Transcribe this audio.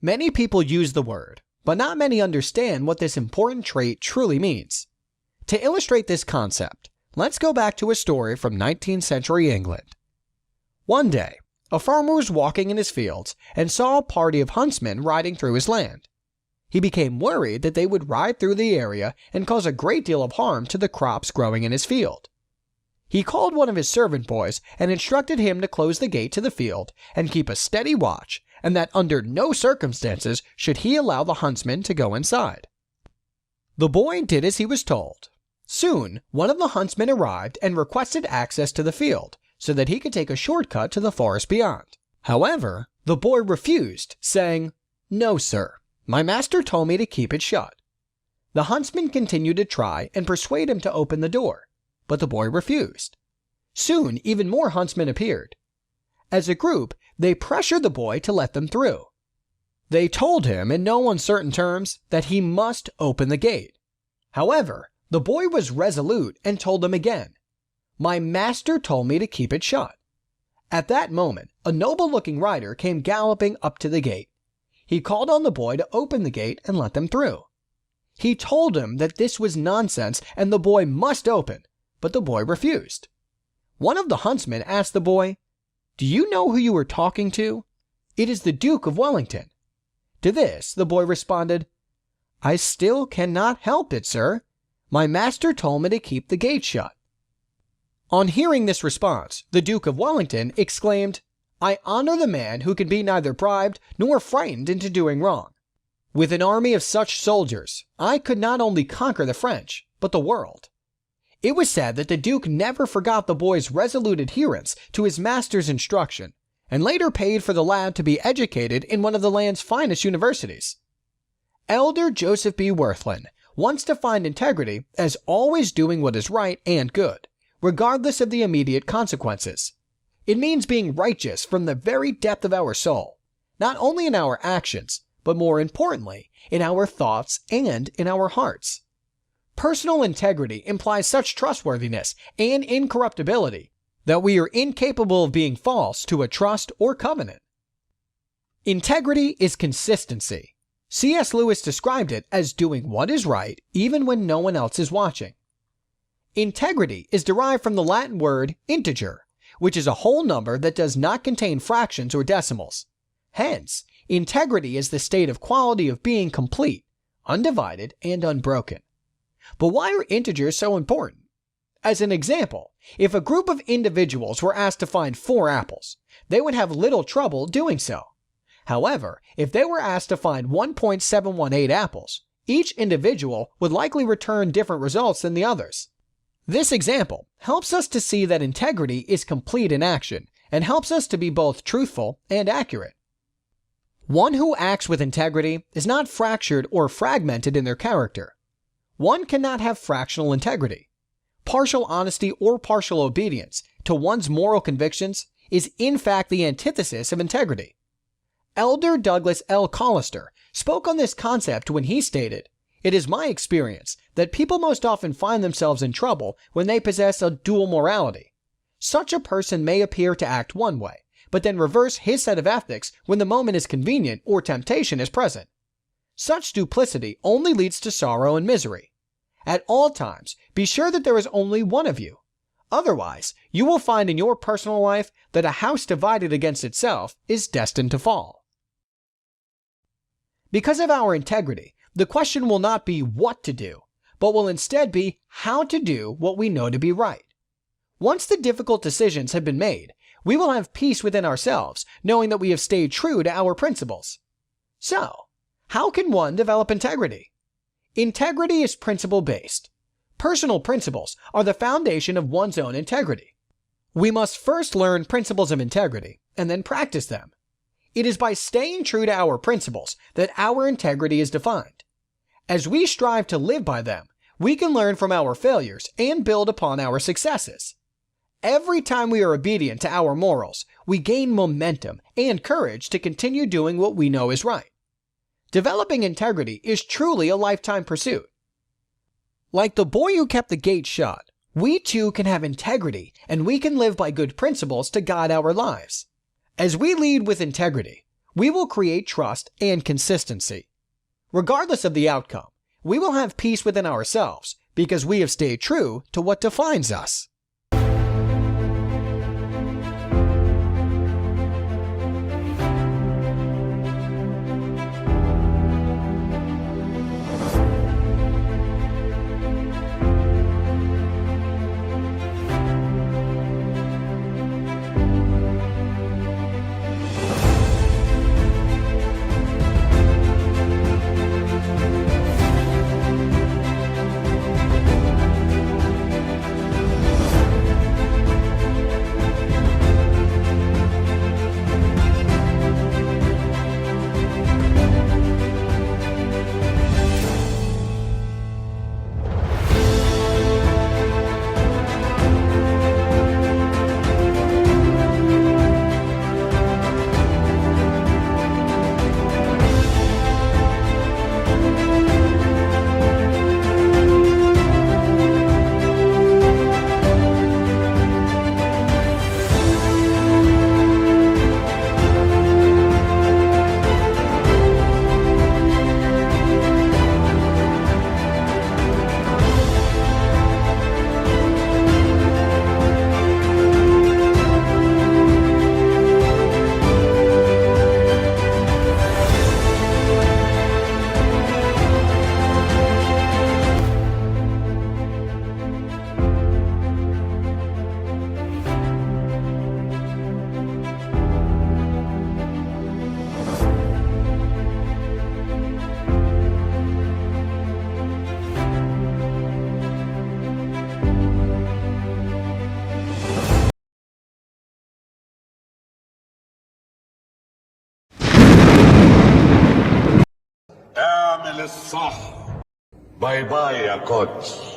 Many people use the word, but not many understand what this important trait truly means. To illustrate this concept, let's go back to a story from 19th century England. One day, a farmer was walking in his fields and saw a party of huntsmen riding through his land. He became worried that they would ride through the area and cause a great deal of harm to the crops growing in his field. He called one of his servant boys and instructed him to close the gate to the field and keep a steady watch, and that under no circumstances should he allow the huntsmen to go inside. The boy did as he was told. Soon, one of the huntsmen arrived and requested access to the field so that he could take a shortcut to the forest beyond. However, the boy refused, saying, "No, sir. My master told me to keep it shut." The huntsman continued to try and persuade him to open the door, but the boy refused. Soon, even more huntsmen appeared. As a group, they pressured the boy to let them through. They told him in no uncertain terms that he must open the gate. However, the boy was resolute and told them again, "My master told me to keep it shut." At that moment, a noble-looking rider came galloping up to the gate. He called on the boy to open the gate and let them through. He told him that this was nonsense and the boy must open, but the boy refused. One of the huntsmen asked the boy, "Do you know who you are talking to?" "It is the Duke of Wellington." To this, the boy responded, "I still cannot help it, sir. My master told me to keep the gate shut." On hearing this response, the Duke of Wellington exclaimed, "I honor the man who can be neither bribed nor frightened into doing wrong. With an army of such soldiers, I could not only conquer the French, but the world." It was said that the Duke never forgot the boy's resolute adherence to his master's instruction, and later paid for the lad to be educated in one of the land's finest universities. Elder Joseph B. Worthlin once defined integrity as always doing what is right and good, regardless of the immediate consequences. It means being righteous from the very depth of our soul, not only in our actions, but more importantly, in our thoughts and in our hearts. Personal integrity implies such trustworthiness and incorruptibility that we are incapable of being false to a trust or covenant. Integrity is consistency. C.S. Lewis described it as doing what is right even when no one else is watching. Integrity is derived from the Latin word integer, which is a whole number that does not contain fractions or decimals. Hence, integrity is the state of quality of being complete, undivided, and unbroken. But why are integers so important? As an example, if a group of individuals were asked to find 4 apples, they would have little trouble doing so. However, if they were asked to find 1.718 apples, each individual would likely return different results than the others. This example helps us to see that integrity is complete in action and helps us to be both truthful and accurate. One who acts with integrity is not fractured or fragmented in their character. One cannot have fractional integrity. Partial honesty or partial obedience to one's moral convictions is in fact the antithesis of integrity. Elder Douglas L. Collister spoke on this concept when he stated, "It is my experience that people most often find themselves in trouble when they possess a dual morality. Such a person may appear to act one way, but then reverse his set of ethics when the moment is convenient or temptation is present. Such duplicity only leads to sorrow and misery. At all times, be sure that there is only one of you. Otherwise, you will find in your personal life that a house divided against itself is destined to fall." Because of our integrity, the question will not be what to do, but will instead be how to do what we know to be right. Once the difficult decisions have been made, we will have peace within ourselves, knowing that we have stayed true to our principles. So, how can one develop integrity? Integrity is principle-based. Personal principles are the foundation of one's own integrity. We must first learn principles of integrity and then practice them. It is by staying true to our principles that our integrity is defined. As we strive to live by them, we can learn from our failures and build upon our successes. Every time we are obedient to our morals, we gain momentum and courage to continue doing what we know is right. Developing integrity is truly a lifetime pursuit. Like the boy who kept the gate shut, we too can have integrity and we can live by good principles to guide our lives. As we lead with integrity, we will create trust and consistency. Regardless of the outcome, we will have peace within ourselves because we have stayed true to what defines us. اعمل الصح. باي باي يا كوتش.